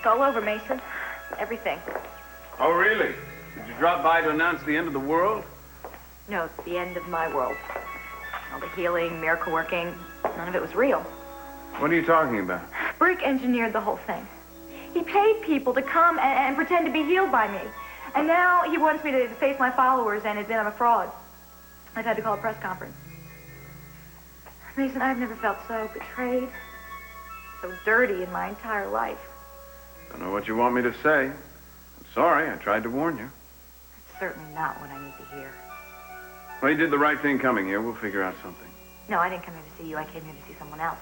It's all over, Mason. Everything. Oh, really? Did you drop by to announce the end of the world? No, it's the end of my world. All the healing, miracle working, none of it was real. What are you talking about? Brick engineered the whole thing. He paid people to come and pretend to be healed by me. And now he wants me to face my followers and admit I'm a fraud. I've had to call a press conference. Mason, I've never felt so betrayed, so dirty in my entire life. Don't know what you want me to say. I'm sorry, I tried to warn you. That's certainly not what I need to hear. Well, you did the right thing coming here. We'll figure out something. No, I didn't come here to see you. I came here to see someone else.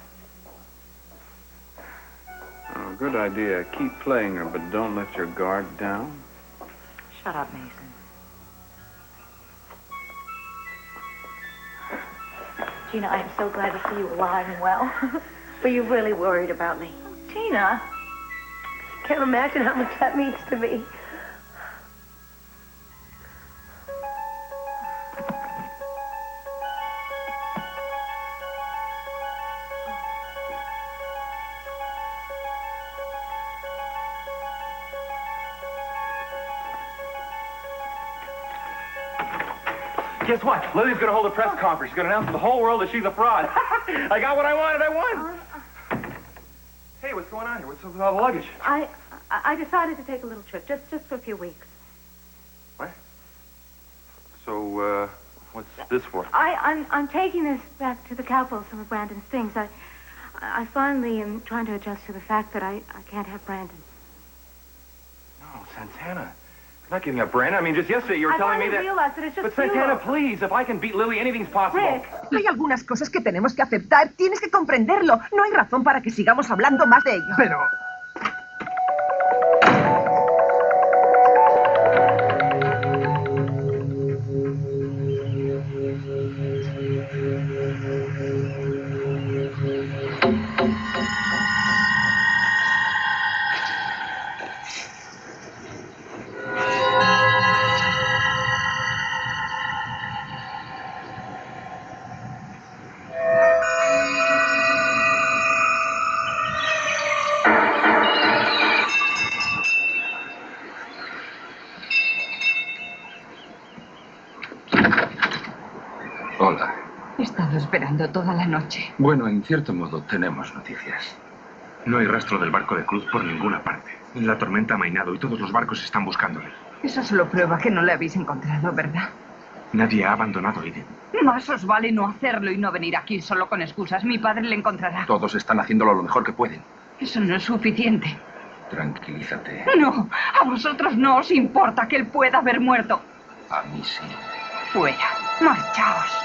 Oh, good idea. Keep playing her, but don't let your guard down. Shut up, Mason. Gina, I am so glad to see you alive and well. Were you really worried about me? Gina. Can't imagine how much that means to me. Guess what? Lily's going to hold a press conference. She's going to announce to the whole world that she's a fraud. I got what I wanted. I won. Hey, what's going on here? What's with all the luggage? I decided to take a little trip, just for a few weeks. What? So, what's this for? I'm taking this back to the Cowpole, some of Brandon's things. I finally am trying to adjust to the fact that I can't have Brandon. No, Santana. I'm not giving up Brandon. I mean, just yesterday you were telling me that... I realize that it's just But Santana, please, if I can beat Lily, anything's possible. Rick. Hay algunas cosas que tenemos que aceptar. Tienes que comprenderlo. No hay razón para que sigamos hablando más de ello. Pero... Hola. He estado esperando toda la noche. Bueno, en cierto modo tenemos noticias. No hay rastro del barco de Cruz por ninguna parte. La tormenta ha amainado y todos los barcos están buscándole. Eso solo prueba que no le habéis encontrado, ¿verdad? Nadie ha abandonado Eden. Más os vale no hacerlo y no venir aquí solo con excusas. Mi padre le encontrará. Todos están haciéndolo lo mejor que pueden. Eso no es suficiente. Tranquilízate. No, a vosotros no os importa que él pueda haber muerto. A mí sí. Fuera, marchaos.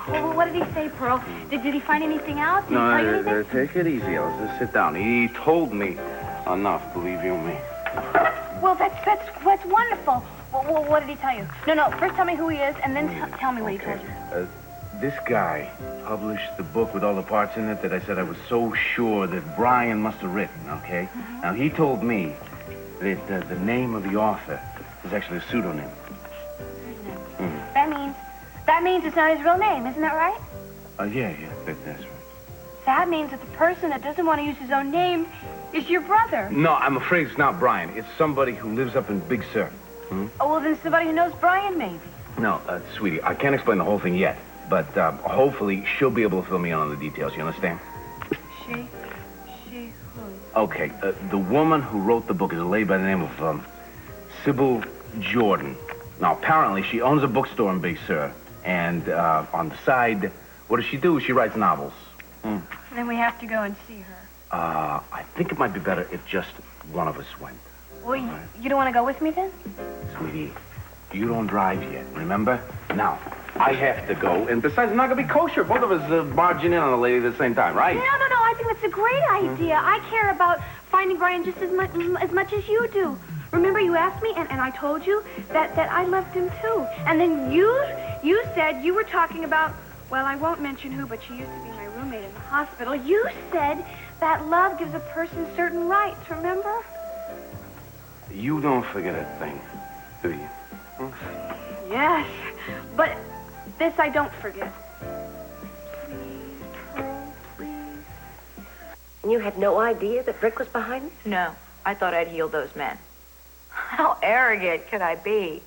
Well, what did he say, Pearl? Did he find anything out? Did he tell you anything? Take it easy, Alice. Just sit down. He told me enough, believe you me. Well, that's wonderful. Well, what did he tell you? No, first tell me who he is, and then tell me what he told you. This guy published the book with all the parts in it that I said I was so sure that Brian must have written, okay? Mm-hmm. Now, he told me that the name of the author is actually a pseudonym. That means it's not his real name, isn't that right? Yeah, that's right. That means that the person that doesn't want to use his own name is your brother. No, I'm afraid it's not Brian. It's somebody who lives up in Big Sur. Oh, well, then somebody who knows Brian, maybe. No, sweetie, I can't explain the whole thing yet, but hopefully she'll be able to fill me in on the details, you understand? She who? Okay, the woman who wrote the book is a lady by the name of Sybil Jordan. Now, apparently she owns a bookstore in Big Sur, and on the side, what does she do? She writes novels. Then we have to go and see her. I think it might be better if just one of us went. Well, you don't want to go with me then? Sweetie, you don't drive yet, remember? Now, I have to go, and besides, it's not going to be kosher. Both of us barging in on a lady at the same time, right? No, I think that's a great idea. I care about finding Brian just as much as you do. Remember, you asked me, and I told you that I loved him too. And then you said you were talking about, well, I won't mention who, but she used to be my roommate in the hospital. You said that love gives a person certain rights, remember? You don't forget a thing, do you? Yes, but this I don't forget. And you had no idea that Brick was behind this? No, I thought I'd healed those men. How arrogant could I be?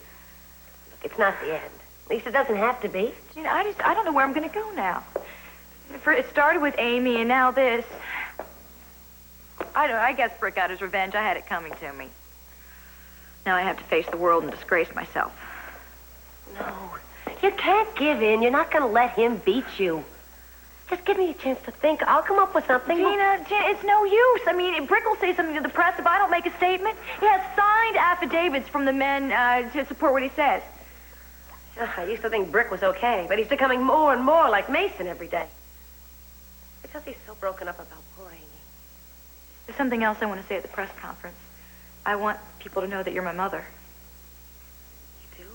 Look, it's not the end. At least it doesn't have to be. Gina, I don't know where I'm going to go now. It started with Amy, and now this. I guess Brick got his revenge. I had it coming to me. Now I have to face the world and disgrace myself. No, you can't give in. You're not going to let him beat you. Just give me a chance to think. I'll come up with something. Gina, it's no use. I mean, Brick will say something to the press if I don't make a statement. He has signed affidavits from the men to support what he says. I used to think Brick was okay, but he's becoming more and more like Mason every day. Because he's so broken up about poor Amy. There's something else I want to say at the press conference. I want people to know that you're my mother. You do?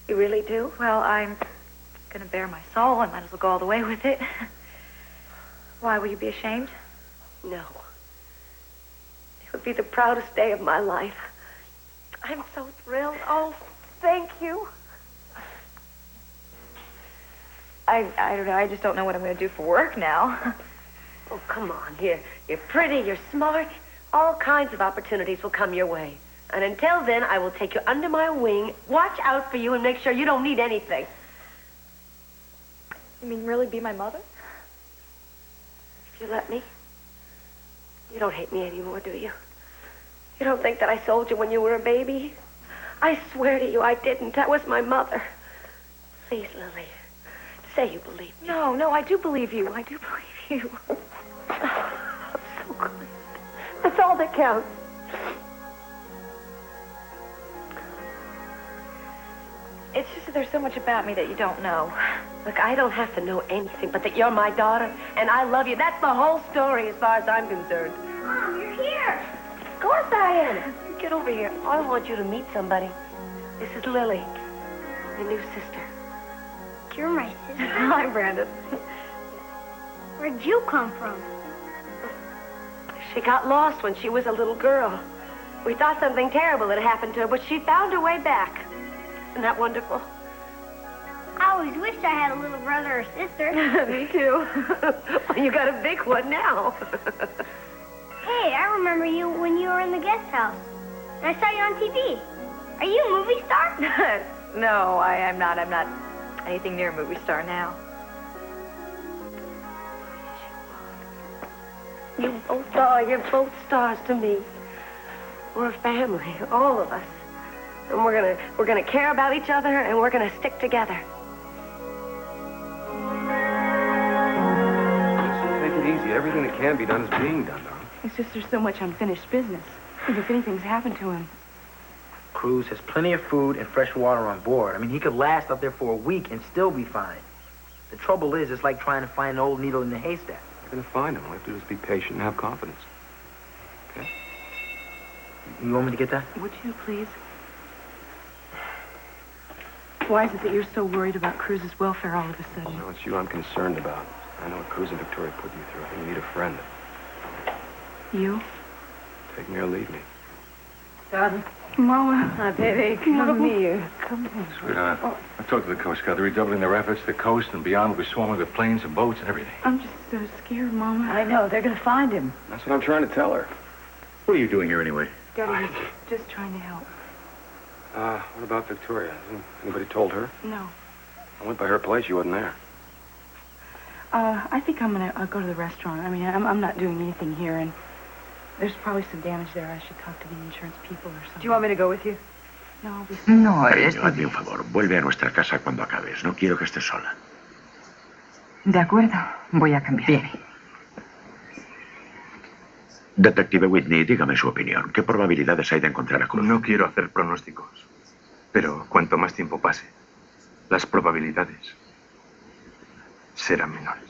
You really do? Well, I'm going to bare my soul. I might as well go all the way with it. Why, will you be ashamed? No. It would be the proudest day of my life. I'm so thrilled. Oh, thank you. I don't know. I just don't know what I'm going to do for work now. Oh, come on. You're pretty, you're smart. All kinds of opportunities will come your way. And until then, I will take you under my wing, watch out for you, and make sure you don't need anything. You mean really be my mother? If you let me. You don't hate me anymore, do you? You don't think that I sold you when you were a baby? I swear to you I didn't. That was my mother. Please, Lily. Say you believe me. No, I do believe you. I do believe you. I'm so good. That's all that counts. It's just that there's so much about me that you don't know. Look, I don't have to know anything but that you're my daughter, and I love you. That's the whole story as far as I'm concerned. Mom, you're here. Of course I am. Get over here. I want you to meet somebody. This is Lily, your new sister. You're my sister. Hi, Brandon. Where'd you come from? She got lost when she was a little girl. We thought something terrible had happened to her, but she found her way back. Isn't that wonderful? I always wished I had a little brother or sister. Me too. Well, you got a big one now. Hey, I remember you when you were in the guest house. And I saw you on TV. Are you a movie star? No, I'm not. I'm not anything near a movie star now. You both are. You're both stars to me. We're a family, all of us. And we're gonna care about each other, and we're gonna stick together. Just take it easy. Everything that can be done is being done, darling. It's just there's so much unfinished business. If anything's happened to him. Cruz has plenty of food and fresh water on board. I mean, he could last up there for a week and still be fine. The trouble is, it's like trying to find an old needle in the haystack. You're going to find him. All you have to do is be patient and have confidence. Okay? You want me to get that? Would you, please? Why is it that you're so worried about Cruz's welfare all of a sudden? No, it's you I'm concerned about. I know what Cruz and Victoria put you through. You need a friend. You? Take me or leave me. Darling. Mama. Hi, baby. Come here. Come here. Sweetheart, I talked to the Coast Guard. They're redoubling their efforts. The coast and beyond will be swarming with planes and boats and everything. I'm just so scared, Mama. I know. They're going to find him. That's what I'm trying to tell her. What are you doing here anyway? Daddy was just trying to help. What about Victoria? Anybody told her? No. I went by her place. She wasn't there. I think I'm going to go to the restaurant. I mean, I'm not doing anything here, and there's probably some damage there. I should talk to the insurance people or something. Do you want me to go with you? No, I'll be... No, Cariño, hazme un favor. Vuelve a nuestra casa cuando acabes. No quiero que estés sola. De acuerdo, voy a cambiarme. Bien. Detective Whitney, dígame su opinión. ¿Qué probabilidades hay de encontrar a Cruz? No quiero hacer pronósticos, pero cuanto más tiempo pase, las probabilidades serán menores.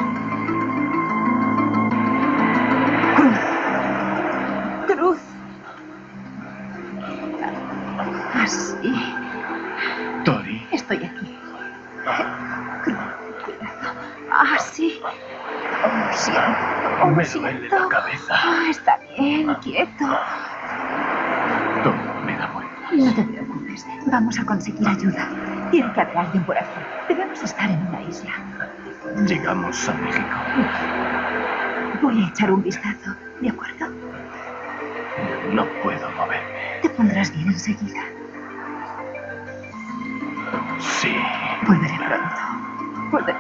Cruz. Así. Tori. Estoy aquí. Cruz, cuidado. Así. Lo siento. Me duele la cabeza. Está bien, quieto. Todo me da muy bien. No te preocupes. Vamos a conseguir ayuda. Tiene que haber alguien por aquí. Debemos estar en una isla. Llegamos a México. Voy a echar un vistazo, ¿de acuerdo? No puedo moverme. Te pondrás bien enseguida. Sí. Volveré pronto. Volveré.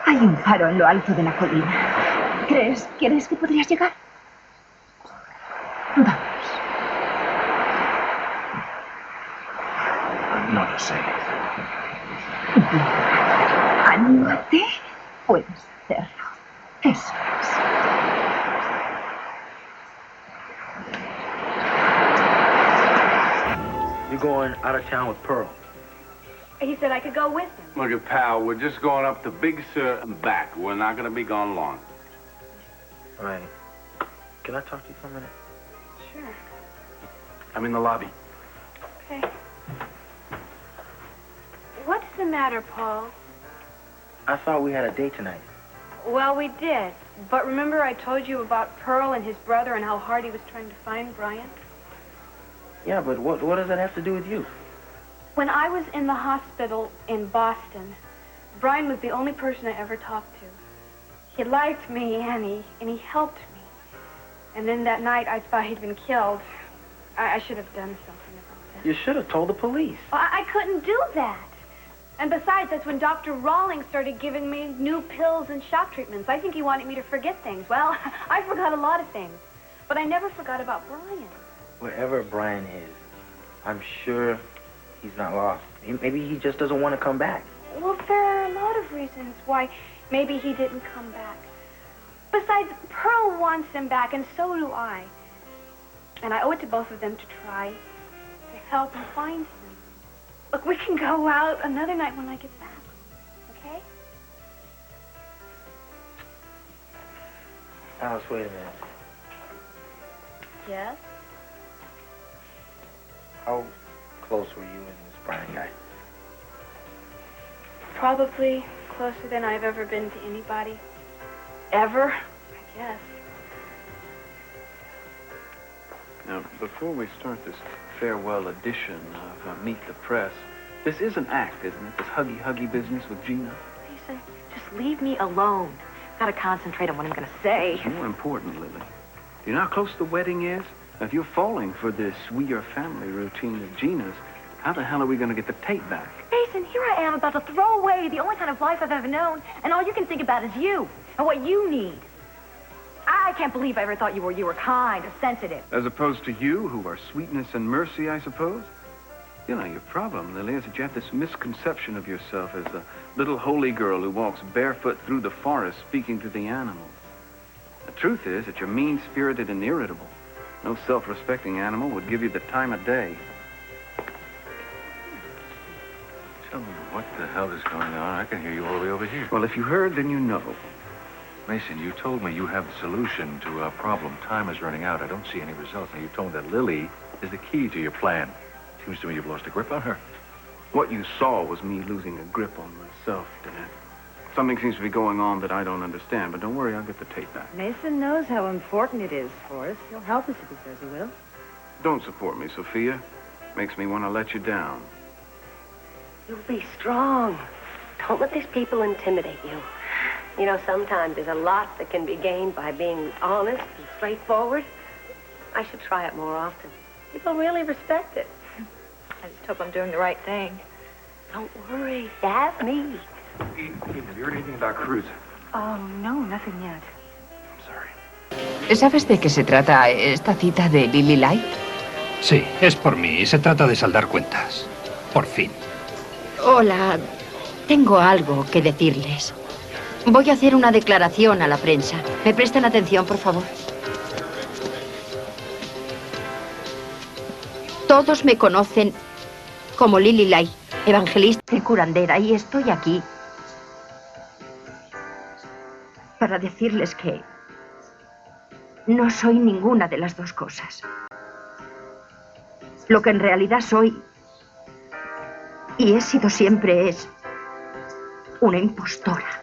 Hay un faro en lo alto de la colina. ¿Crees que podrías llegar? Vamos. No lo sé. Anímate. Puedes hacerlo. Eso es. You're going out of town with Pearl. He said I could go with him. Look at pal, we're just going up to Big Sur and back. We're not going to be gone long. All right. Can I talk to you for a minute? Sure. I'm in the lobby. Okay. What's the matter, Paul? I thought we had a date tonight. Well, we did. But remember I told you about Pearl and his brother and how hard he was trying to find Brian? Yeah, but what does that have to do with you? When I was in the hospital in Boston, Brian was the only person I ever talked to. He liked me, and he helped me. And then that night, I thought he'd been killed. I should have done something about that. You should have told the police. Well, I couldn't do that. And besides, that's when Dr. Rawlings started giving me new pills and shock treatments. I think he wanted me to forget things. Well, I forgot a lot of things. But I never forgot about Brian. Wherever Brian is, I'm sure he's not lost. Maybe he just doesn't want to come back. Well, there are a lot of reasons why maybe he didn't come back. Besides, Pearl wants him back, and so do I. And I owe it to both of them to try to help him find him. Look, we can go out another night when I get back, okay? Alice, wait a minute. Yes? How close were you and this Brian guy? Probably closer than I've ever been to anybody. Ever, I guess. Now, before we start this farewell edition of Meet the Press, this is an act, isn't it? This huggy business with Gina. Lisa, just leave me alone. Gotta concentrate on what I'm gonna say. It's more important, Lily. Do you know how close the wedding is? Now, if you're falling for this we are family routine of Gina's, how the hell are we going to get the tape back? Mason, here I am about to throw away the only kind of life I've ever known, and all you can think about is you and what you need. I can't believe I ever thought you were kind or sensitive. As opposed to you, who are sweetness and mercy, I suppose? You know, your problem, Lily, is that you have this misconception of yourself as the little holy girl who walks barefoot through the forest speaking to the animals. The truth is that you're mean-spirited and irritable. No self-respecting animal would give you the time of day. Tell me, what the hell is going on? I can hear you all the way over here. Well, if you heard, then you know. Mason, you told me you have the solution to a problem. Time is running out. I don't see any results. Now, you told me that Lily is the key to your plan. Seems to me you've lost a grip on her. What you saw was me losing a grip on myself, Dad. Something seems to be going on that I don't understand, but don't worry, I'll get the tape back. Mason knows how important it is for us. He'll help us if he says he will. Don't support me, Sophia. Makes me want to let you down. You'll be strong. Don't let these people intimidate you. You know, sometimes there's a lot that can be gained by being honest and straightforward. I should try it more often. People really respect it. I just hope I'm doing the right thing. Don't worry. That's me. Hey, have you heard anything about Cruz? Oh, no, nothing yet. I'm sorry. ¿Sabes de qué se trata esta cita de Lily Light? Sí, es por mí. Se trata de saldar cuentas. Por fin. Hola, tengo algo que decirles. Voy a hacer una declaración a la prensa. ¿Me prestan atención, por favor? Todos me conocen como Lily Light, evangelista y curandera, y estoy aquí para decirles que no soy ninguna de las dos cosas. Lo que en realidad soy, y he sido siempre, es una impostora.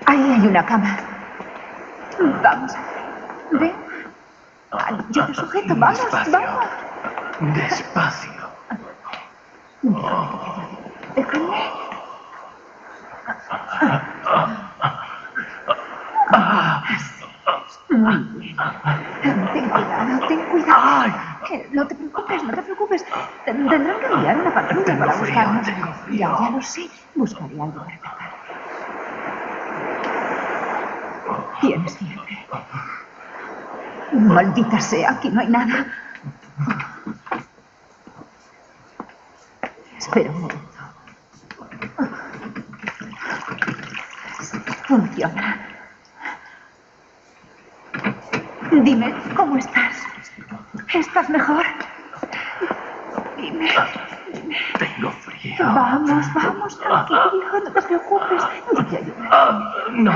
Hay una cama. Vamos. Ven. Yo te sujeto. Vamos, Despacio. vamos. Despacio. Déjame. Muy bien. Ten cuidado, ten cuidado. No te preocupes, no te preocupes. Tendrán que enviar una patrulla para buscarnos. Ya lo sé. Buscaré algo para tapar. Tienes fiebre. Maldita sea, aquí no hay nada. Espera un momento. Funciona. Dime, ¿cómo estás? ¿Estás mejor? Dime. Tengo frío. Vamos, vamos, tranquilo, no te preocupes. Yo te ayudaré. No,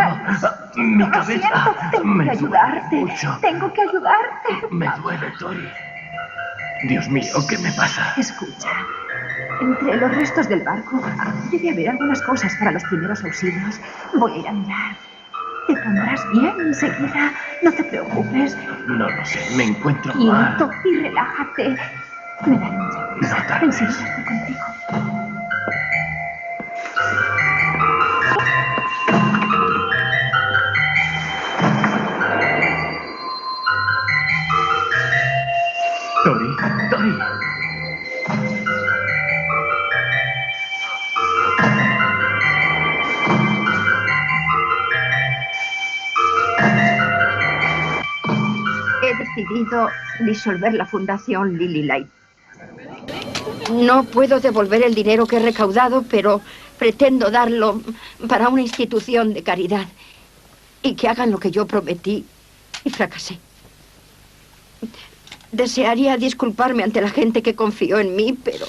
mi cabeza. Lo siento, tengo que ayudarte. Mucho. Tengo que ayudarte. Me duele, Tori. Dios mío, ¿qué me pasa? Escucha. Entre los restos del barco debe haber algunas cosas para los primeros auxilios. Voy a ir a mirar. Te pondrás bien enseguida. No te preocupes. No lo sé, me encuentro mal. Quieto y relájate. Me daré un llave. No tardes. Enseguida estoy contigo. Tori, Tori. He decidido disolver la fundación Lily Light. No puedo devolver el dinero que he recaudado, pero pretendo darlo para una institución de caridad y que hagan lo que yo prometí y fracasé. Desearía disculparme ante la gente que confió en mí, pero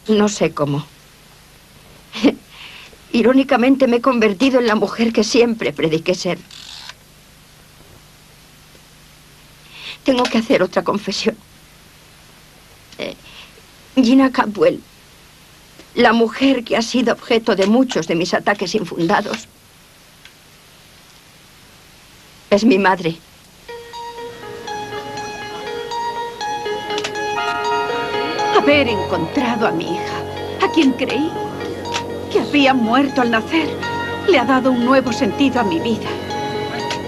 no sé cómo. Irónicamente me he convertido en la mujer que siempre prediqué ser. Tengo que hacer otra confesión. Gina Capwell, la mujer que ha sido objeto de muchos de mis ataques infundados, es mi madre. Haber encontrado a mi hija, a quien creí que había muerto al nacer, le ha dado un nuevo sentido a mi vida.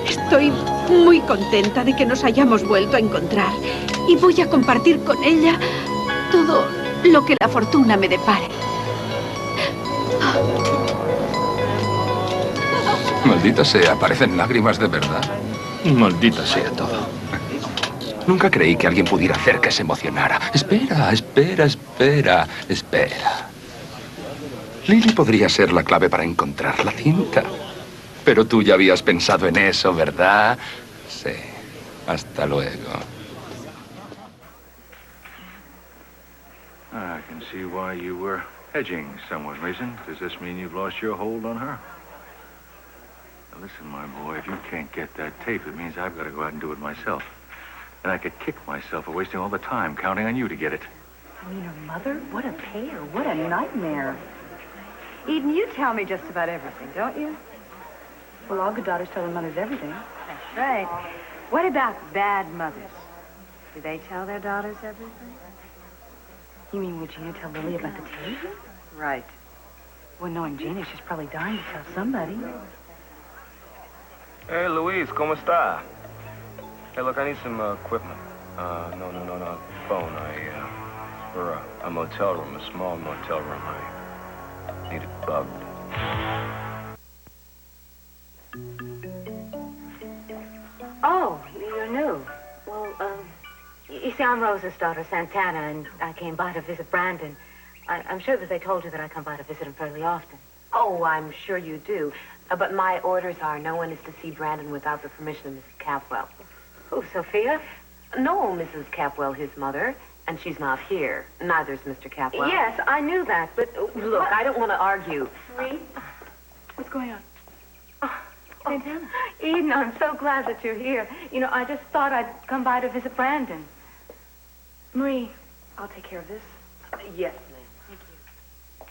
Estoy muy contenta de que nos hayamos vuelto a encontrar y voy a compartir con ella todo lo que la fortuna me depare. Maldita sea, parecen lágrimas de verdad. Maldita sea todo. Nunca creí que alguien pudiera hacer que se emocionara. Espera, espera, espera, espera. Lily podría ser la clave para encontrar la cinta. Pero tú ya habías pensado en eso, ¿verdad? Sí. Hasta luego. I can see why you were hedging somewhat, Mason. Does this mean you've lost your hold on her? Now listen, my boy, if you can't get that tape, it means I've got to go out and do it myself. And I could kick myself for wasting all the time counting on you to get it. I mean, her mother? What a pair. What a nightmare. Eden, you tell me just about everything, don't you? Well, all good daughters tell their mothers everything. That's right. What about bad mothers? Do they tell their daughters everything? You mean, would Gina tell Lily about the tape? Right. Well, knowing Gina, she's probably dying to tell somebody. Hey, Luis, ¿cómo está? Hey, look, I need some equipment. No, phone. For a motel room, a small motel room. I need it bugged. Oh, you're new. Well, you see, I'm Rosa's daughter, Santana, and I came by to visit Brandon. I'm sure that they told you that I come by to visit him fairly often. Oh, I'm sure you do. But my orders are no one is to see Brandon without the permission of Mrs. Capwell. Who, Sophia? No, Mrs. Capwell, his mother, and she's not here. Neither's Mr. Capwell. Yes, I knew that, but... Look, I don't want to argue. Marie? What's going on? Santana. Eden, I'm so glad that you're here. You know, I just thought I'd come by to visit Brandon. Marie, I'll take care of this. Yes, ma'am. Thank you.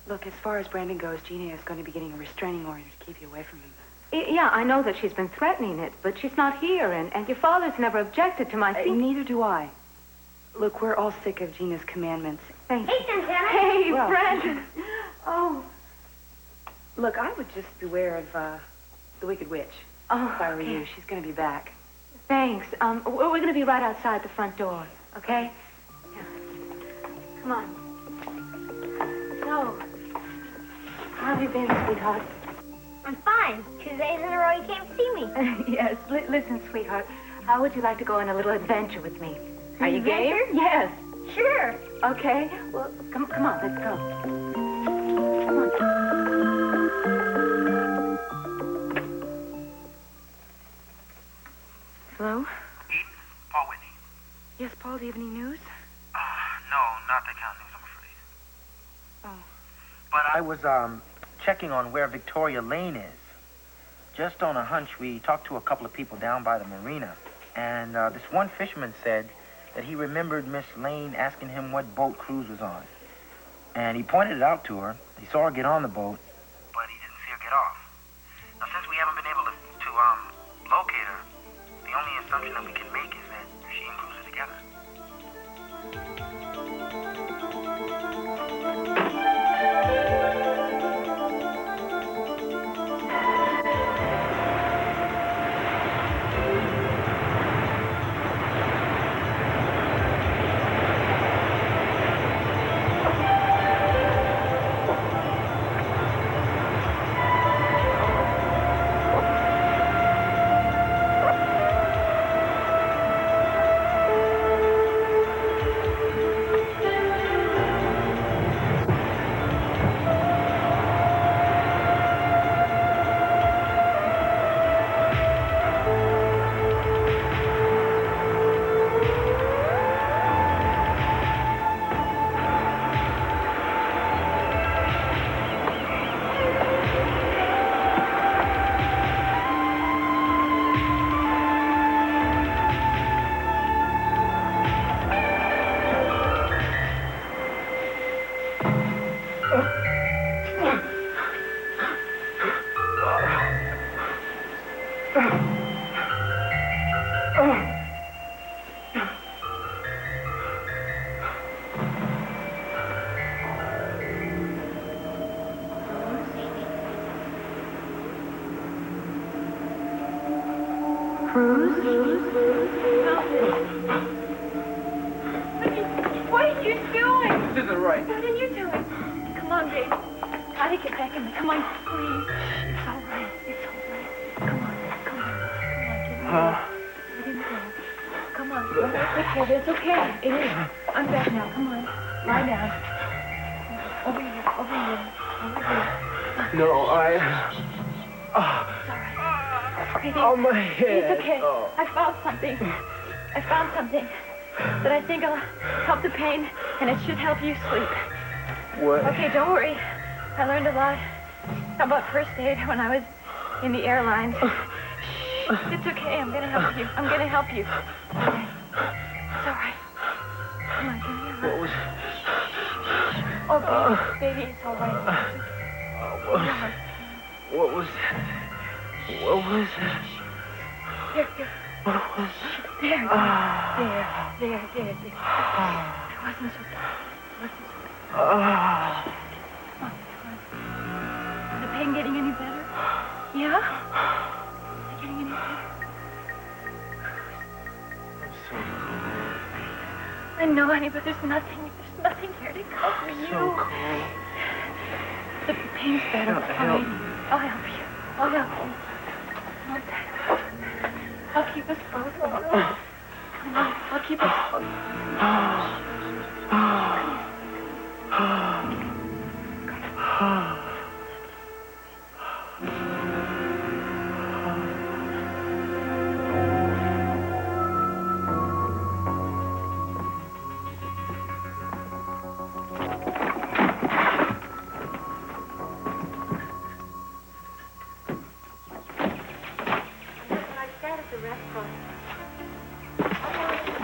Look, as far as Brandon goes, Gina is going to be getting a restraining order to keep you away from him. Yeah, I know that she's been threatening it, but she's not here, and your father's never objected to my seeing... Neither do I. Look, we're all sick of Gina's commandments. Thank you. Hey, Santana. Hey, Well, Brandon. Oh. Look, I would just beware of the Wicked Witch. Oh, if I were okay. you. She's going to be back. Thanks. We're going to be right outside the front door, okay? Yeah. Come on. So, how have you been, sweetheart? I'm fine. 2 days in a row you came to see me. Yes. Listen, sweetheart. How would you like to go on a little adventure with me? Are you game? Adventure? Yes. Sure. Okay. Well, come on. Let's go. Come on. Hello? Eden? Paul Whitney. Yes, Paul, do you have any news? No, not that kind of news, I'm afraid. Oh. But I was, checking on where Victoria Lane is. Just on a hunch, we talked to a couple of people down by the marina. And, this one fisherman said that he remembered Miss Lane asking him what boat Cruz was on. And he pointed it out to her. He saw her get on the boat, but he didn't see her get off. Now, since we haven't been able to locate her, the only assumption that we can make is that she and Cruz are together. What are you doing? This isn't right. What are you doing? on, baby. Gotta get back in there. Come on, please. It's all right. It's all right. Come on. Come on. Let him go. Come on. Don't take care of it. It's okay. It is. I'm back now. Come on. Lie down. Over here. Over here. Over here. No, It's all right. Okay, Oh, my head. It's okay. Oh. I found something. I found something that I think will help the pain, and it should help you sleep. What? Okay, don't worry. I learned a lot about first aid when I was in the airlines. It's okay. I'm going to help you. I'm going to help you. Okay. It's all right. Come on, give me a hug. What was... Oh, baby, it's all right. What was that? What was that? Here. What was There. There. It wasn't so bad. Is the pain getting any better? Yeah? Is it getting any better? I know, honey, but there's nothing here to cover you. So cold. The pain's better. Help. I'll help you. I'll help you. I'll keep us both warm. Come on, I'll keep us both.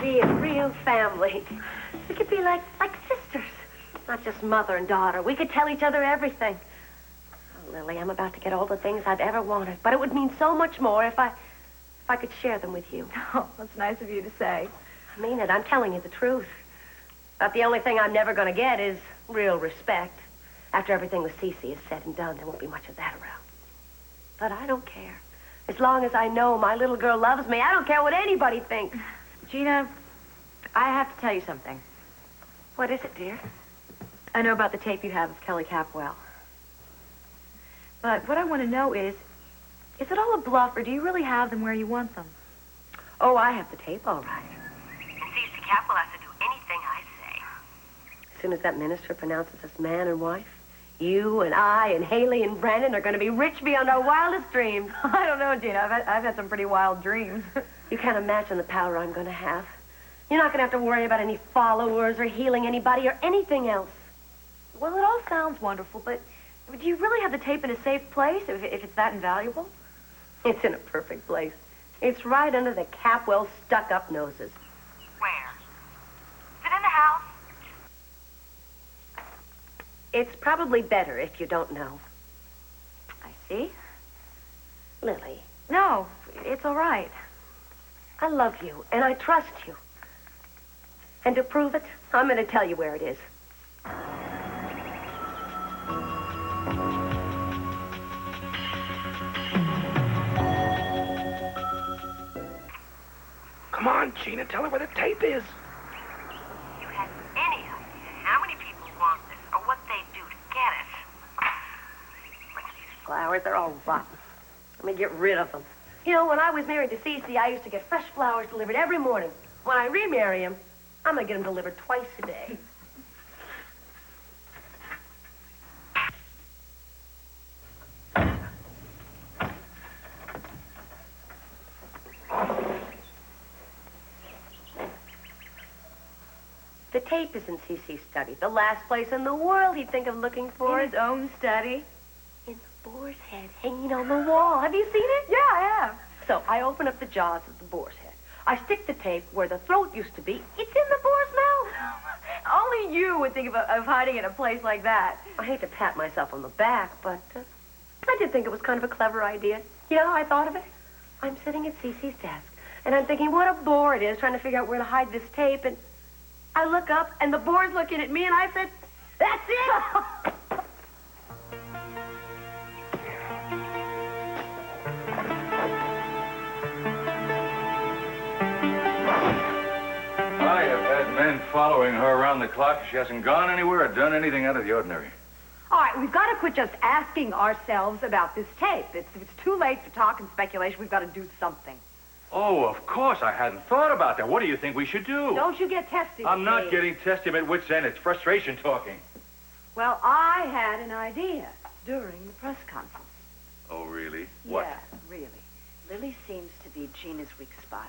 Be a real family. We could be like sisters. Not just mother and daughter. We could tell each other everything. Oh, Lily, I'm about to get all the things I've ever wanted. But it would mean so much more if I could share them with you. Oh, that's nice of you to say. I mean it. I'm telling you the truth. But the only thing I'm never going to get is real respect. After everything with Cece is said and done, there won't be much of that around. But I don't care. As long as I know my little girl loves me, I don't care what anybody thinks. Gina, I have to tell you something. What is it, dear? I know about the tape you have of Kelly Capwell. But what I want to know is it all a bluff, or do you really have them where you want them? Oh, I have the tape, all right. And Cece Capwell has to do anything I say. As soon as that minister pronounces us man and wife, you and I and Haley and Brandon are going to be rich beyond our wildest dreams. I don't know, Gina. I've had some pretty wild dreams. You can't imagine the power I'm going to have. You're not going to have to worry about any followers or healing anybody or anything else. Well, it all sounds wonderful, but do you really have the tape in a safe place if it's that invaluable? It's in a perfect place. It's right under the Capwell stuck-up noses. Where? Is it in the house? It's probably better if you don't know. I see. Lily. No, it's all right. I love you, and I trust you. And to prove it, I'm going to tell you where it is. Come on, Gina, tell her where the tape is. You have any idea how many people want this or what they do to get it? Look at these flowers. They're all rotten. Let me get rid of them. You know, when I was married to Cece, I used to get fresh flowers delivered every morning. When I remarry him, I'm going to get them delivered twice a day. The tape is in Cece's study, the last place in the world he'd think of looking for In it. his own study? In the boar's head hanging on the wall. Have you seen it? Yeah, I have. So I open up the jaws of the boar's head. I stick the tape where the throat used to be. It's in the boar's mouth. Only you would think of hiding in a place like that. I hate to pat myself on the back, but I did think it was kind of a clever idea. You know how I thought of it? I'm sitting at Cece's desk, and I'm thinking what a bore it is trying to figure out where to hide this tape, and I look up, and the boar's looking at me, and I said, that's it! I have had men following her around the clock. She hasn't gone anywhere or done anything out of the ordinary. All right, we've got to quit just asking ourselves about this tape. It's too late for talk and speculation. We've got to do something. Oh, of course. I hadn't thought about that. What do you think we should do? Don't you get testy. I'm not getting testy. I'm at wit's end. It's frustration talking. Well, I had an idea during the press conference. Oh, really? What? Yeah, really. Lily seems to be Gina's weak spot.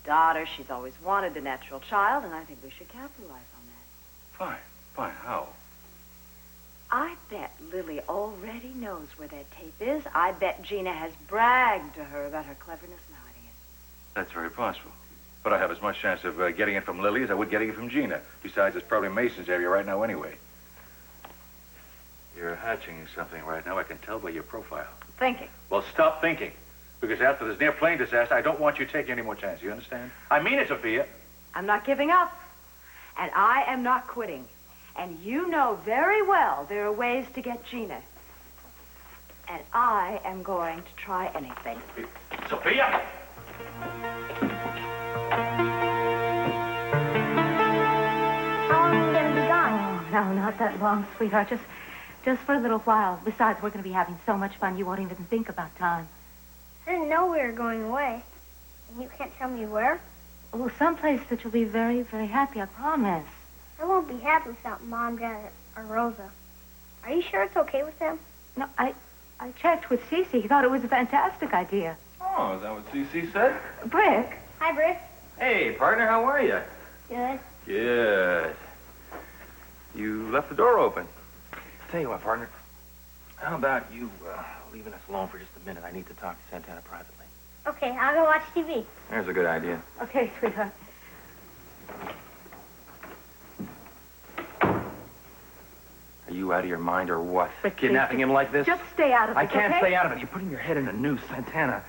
The daughter, she's always wanted the natural child, and I think we should capitalize on that. Fine. Fine. How? I bet Lily already knows where that tape is. I bet Gina has bragged to her about her cleverness in hiding it. That's very possible. But I have as much chance of getting it from Lily as I would getting it from Gina. Besides, it's probably Mason's area right now anyway. You're hatching something right now. I can tell by your profile. Thinking. Well, stop thinking. Because after this near plane disaster, I don't want you taking any more chances. You understand? I mean it, Sophia. I'm not giving up. And I am not quitting. And you know very well there are ways to get Gina. And I am going to try anything. Sophia! How long are we going to be gone? Oh, no, not that long, sweetheart. Just for a little while. Besides, we're going to be having so much fun, you won't even think about time. I didn't know we were going away. And you can't tell me where? Oh, someplace that you'll be very, very happy, I promise. I won't be happy without Mom, Dad, or Rosa. Are you sure it's okay with them? No, I checked with Cece. He thought it was a fantastic idea. Oh, is that what CC said? Brick? Hi, Brick. Hey, partner, how are you? Good. Good. You left the door open. Tell you what, partner. How about you leaving us alone for just a minute? I need to talk to Santana privately. Okay, I'll go watch TV. There's a good idea. Okay, sweetheart. Are you out of your mind or what? But Kidnapping him like this? Just stay out of it, I can't okay? stay out of it. You're putting your head in a noose, Santana.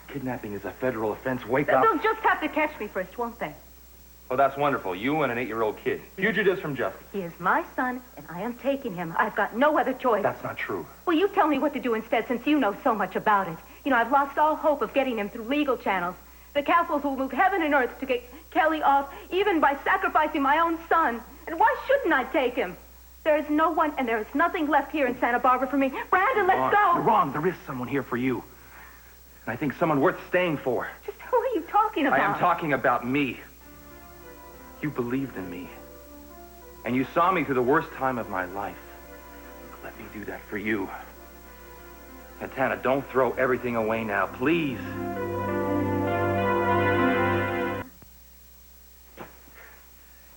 Kidnapping is a federal offense. Wake up. They'll just have to catch me first, won't they? Oh, that's wonderful. You and an 8-year-old kid. Fugitives from justice. He is my son, and I am taking him. I've got no other choice. That's not true. Well, you tell me what to do instead, since you know so much about it. You know, I've lost all hope of getting him through legal channels. The Castles will move heaven and earth to get Kelly off, even by sacrificing my own son. And why shouldn't I take him? There is no one, and there is nothing left here in Santa Barbara for me. Brandon, let's go. You're wrong. There is someone here for you. And I think someone worth staying for. Just who are you talking about? I am talking about me. You believed in me. And you saw me through the worst time of my life. Let me do that for you. Santana, don't throw everything away now, please.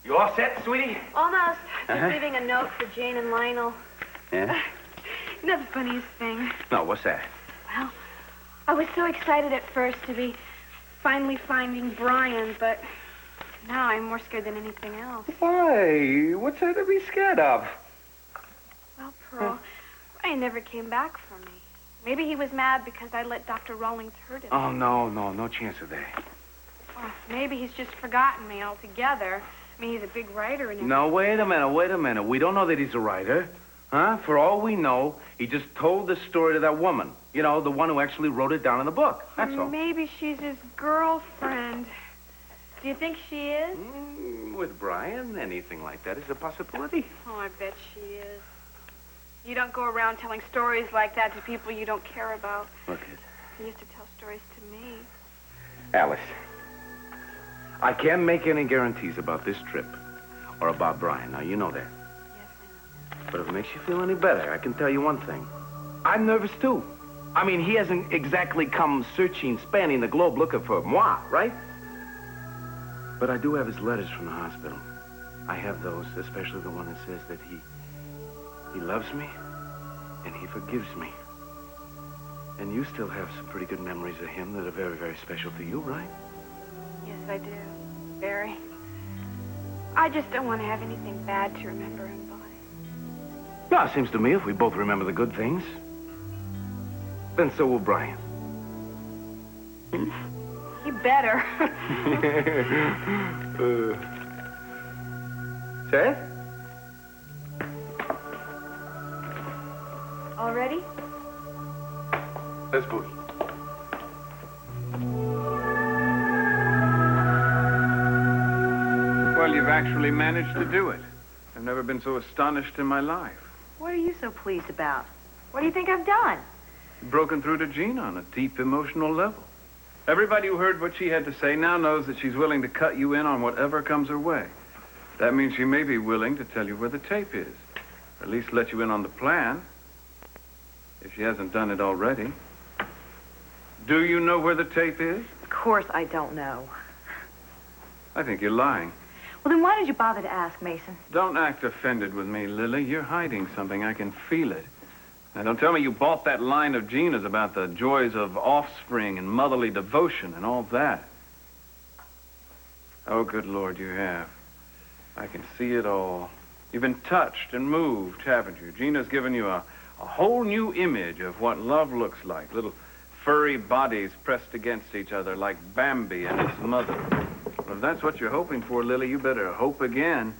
You all set, sweetie? Almost. Just leaving a note for Jane and Lionel. Yeah? You know the funniest thing? No, what's that? Well, I was so excited at first to be finally finding Brian, but now I'm more scared than anything else. Why? What's there to be scared of? Well, Pearl, Brian never came back for me. Maybe he was mad because I let Dr. Rawlings hurt him. Oh, no chance of that. Well, maybe he's just forgotten me altogether. I mean, he's a big writer and... No, wait a minute. We don't know that he's a writer. Huh? For all we know, he just told the story to that woman. You know, the one who actually wrote it down in the book. That's all. Maybe she's his girlfriend. Do you think she is? With Brian, anything like that is a possibility. Oh, I bet she is. You don't go around telling stories like that to people you don't care about. Look it. You used to tell stories to me. Alice, I can't make any guarantees about this trip or about Brian. Now, you know that. Yes, I know. But if it makes you feel any better, I can tell you one thing. I'm nervous, too. I mean, he hasn't exactly come searching, spanning the globe looking for moi, right? But I do have his letters from the hospital. I have those, especially the one that says that he loves me and he forgives me. And you still have some pretty good memories of him that are very, very special to you, right? Yes, I do. Very. I just don't want to have anything bad to remember him by. Well, it seems to me if we both remember the good things, then so will Brian. You better. Seth? All ready? Let's boogie. Well, you've actually managed to do it. I've never been so astonished in my life. What are you so pleased about? What do you think I've done? You've broken through to Gina on a deep emotional level. Everybody who heard what she had to say now knows that she's willing to cut you in on whatever comes her way. That means she may be willing to tell you where the tape is. Or at least let you in on the plan. If she hasn't done it already. Do you know where the tape is? Of course I don't know. I think you're lying. Well, then why did you bother to ask, Mason? Don't act offended with me, Lily. You're hiding something. I can feel it. Now, don't tell me you bought that line of Gina's about the joys of offspring and motherly devotion and all that. Oh, good Lord, you have. I can see it all. You've been touched and moved, haven't you? Gina's given you a whole new image of what love looks like. Little furry bodies pressed against each other like Bambi and his mother. Well, if that's what you're hoping for, Lily, you better hope again.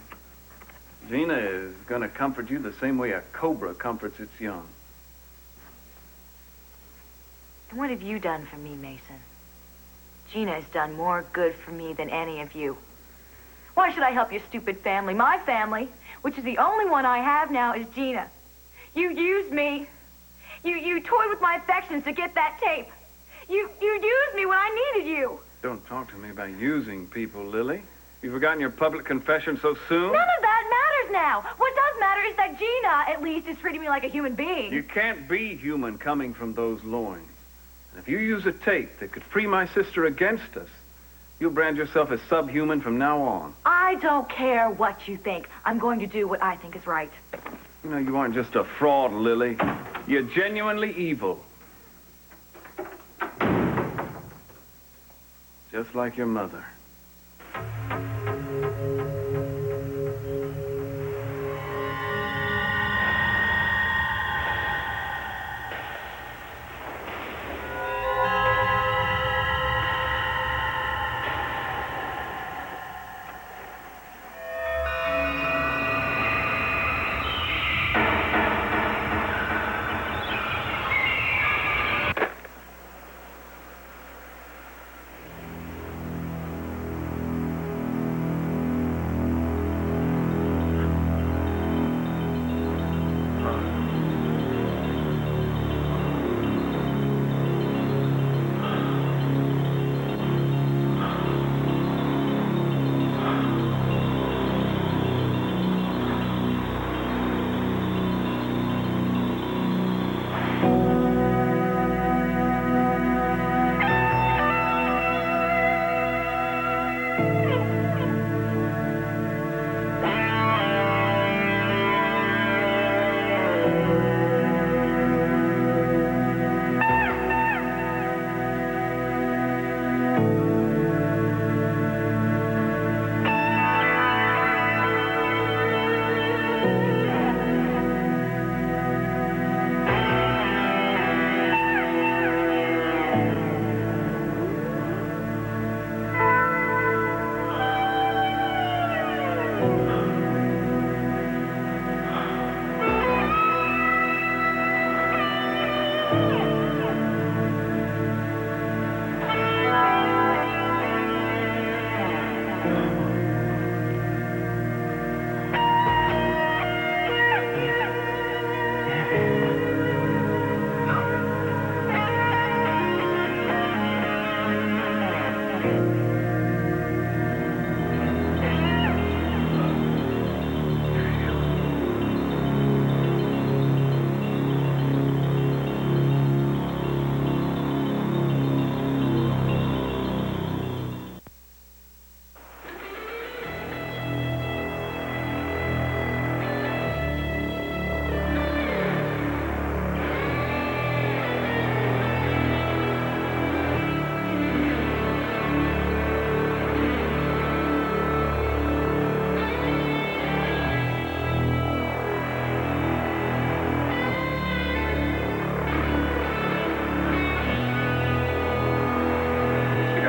Gina is going to comfort you the same way a cobra comforts its young. And what have you done for me, Mason? Gina has done more good for me than any of you. Why should I help your stupid family? My family, which is the only one I have now, is Gina. You used me. You toyed with my affections to get that tape. You used me when I needed you. Don't talk to me about using people, Lily. You've forgotten your public confession so soon? None of that matters now. What does matter is that Gina, at least, is treating me like a human being. You can't be human coming from those loins. And if you use a tape that could free my sister against us, you'll brand yourself as subhuman from now on. I don't care what you think. I'm going to do what I think is right. You know, you aren't just a fraud, Lily. You're genuinely evil. Just like your mother.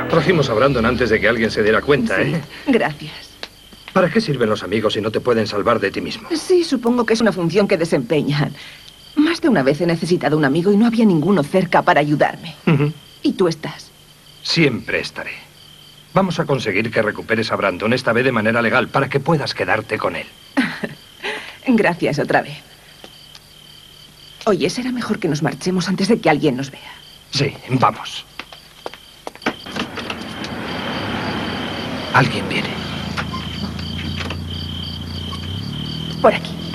Trajimos a Brandon antes de que alguien se diera cuenta, ¿eh? Gracias. ¿Para qué sirven los amigos si no te pueden salvar de ti mismo? Sí, supongo que es una función que desempeñan. Más de una vez he necesitado un amigo y no había ninguno cerca para ayudarme. ¿Y tú estás? Siempre estaré. Vamos a conseguir que recuperes a Brandon, esta vez de manera legal, para que puedas quedarte con él. Gracias otra vez. Oye, será mejor que nos marchemos antes de que alguien nos vea. Sí, vamos. Alguien viene. Por aquí.